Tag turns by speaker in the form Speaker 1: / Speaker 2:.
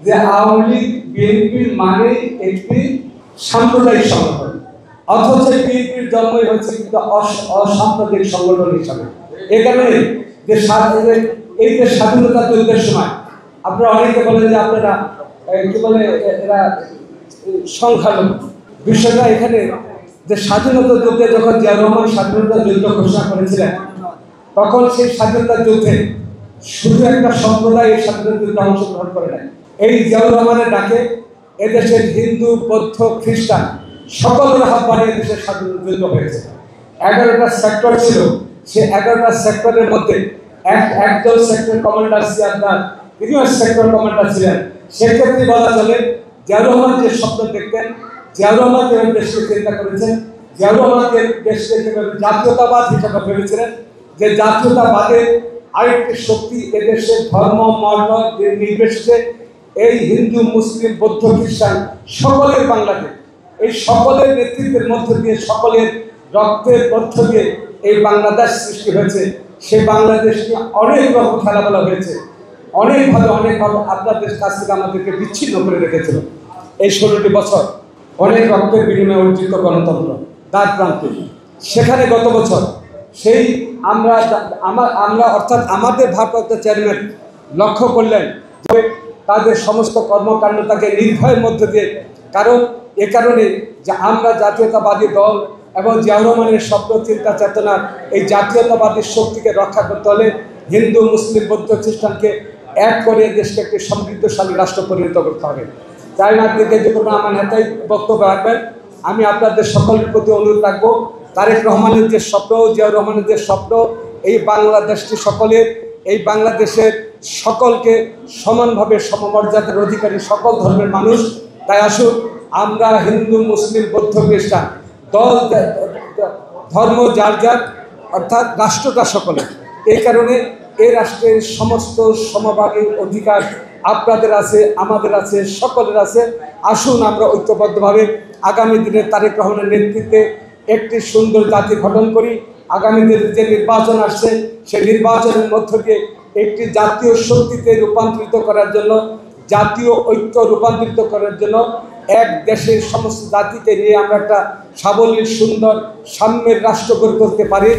Speaker 1: যে আওয়ামী লীগ বিএনপি মানে একটি সাম্প্রদায়িক সংগঠন, অথচ বিএনপির জন্মই হচ্ছে কিন্তু অসাম্প্রদায়িক সংগঠন হিসাবে। এ কারণে যে এই যে স্বাধীনতা যুদ্ধের সময় আপনারা অনেকে বলেন যে আপনারা কি বলে এরা সংখ্যালঘু। বিষয়টা এখানে যে স্বাধীনতা যুদ্ধে যখন জিয়া রহমান স্বাধীনতা যুদ্ধ ঘোষণা করেছিলেন, তখন সেই স্বাধীনতা যুদ্ধে শুধু একটা সম্প্রদায় এই স্বাধীনতা যুদ্ধে অংশগ্রহণ করে নাই। এই জিয়াউর রহমানের ডাকে এদেশের হিন্দু, বৌদ্ধ, খ্রিস্টান সকলের আহ্বানে এদেশের স্বাধীনতা যুদ্ধ হয়েছে। 11টা সেক্টর ছিল, সে 11টা সেক্টরের মধ্যে একজন সেক্টর কমান্ডার আপনার প্রিভিয়াস সেক্টর কমান্ডার ছিলেন। সেক্ষেত্রে বলা চলে জিয়াউর রহমান যে স্বপ্ন দেখতেন, জিয়াউর রহমান যেভাবে দেশকে চিন্তা করেছেন, জিয়াউর রহমানকে দেশকে যেভাবে জাতীয়তাবাদ হিসাবে ভেবেছিলেন, যে জাতীয়তাবাদের আরেকটি শক্তি এদেশের ধর্ম বর্ণ নির্বিশেষে এই হিন্দু, মুসলিম, বৌদ্ধ, খ্রিস্টান সকলের বাংলাদেশ, এই সকলের নেতৃত্বের মধ্য দিয়ে, সকলের রক্তের মধ্য দিয়ে এই বাংলাদেশ সৃষ্টি হয়েছে। সেই বাংলাদেশকে অনেক রকম খেলাধুলা হয়েছে, অনেকভাবে আপনাদের কাছ থেকে আমাদেরকে বিচ্ছিন্ন করে রেখেছিল। এই 16টি বছর অনেক রক্তের বিনিময়ে অর্জিত গণতন্ত্র দ্বার প্রান্তে, সেখানে গত বছর সেই আমরা অর্থাৎ আমাদের ভারপ্রাপ্ত চেয়ারম্যান লক্ষ্য করলেন যে তাদের সমস্ত কর্মকাণ্ডটাকে নির্ভয়ের মধ্যে দিয়ে, কারণ এ কারণে যে আমরা জাতীয়তাবাদী দল এবং জিয়াউর রহমানের স্বপ্ন, চিন্তা, চেতনা, এই জাতীয়তাবাদী শক্তিকে রক্ষা করতে হলে হিন্দু, মুসলিম, বৌদ্ধ, খ্রিস্টানকে এক করে দেশকে একটি সমৃদ্ধশালী রাষ্ট্র পরিণত করতে হবে। তাই নাগরিকদের যে কোনো আমার নেতাই বক্তব্য রাখবেন, আমি আপনাদের সকলের প্রতি অনুরোধ রাখবো, তারেক রহমানের যে স্বপ্ন, জিয়াউর রহমানের যে স্বপ্ন, এই বাংলাদেশটি সকলের, এই বাংলাদেশের সকলকে সমানভাবে সমমর্যাদার অধিকারী সকল ধর্মের মানুষ। তাই আসুন আমরা হিন্দু, মুসলিম, বৌদ্ধ, খ্রিস্টান দল ধর্ম যার যার, অর্থাৎ রাষ্ট্রটা সকলের। এই কারণে এই রাষ্ট্রের সমস্ত সমভাগী অধিকার আপনাদের আছে, আমাদের আছে, সকলের আছে। আসুন আমরা ঐক্যবদ্ধভাবে আগামী দিনে তারেক রহমানের নেতৃত্বে একটি সুন্দর জাতি গঠন করি। আগামী দিনে যে নির্বাচন আসছে, সেই নির্বাচনের মধ্য দিয়ে একটি জাতীয় শক্তিতে রূপান্তরিত করার জন্য, জাতীয় ঐক্য রূপান্তরিত করার জন্য, এক দেশের সমস্ত জাতিকে নিয়ে আমরা একটা সাবলীল, সুন্দর, সাম্যের রাষ্ট্র গড়ে তুলতে পারি।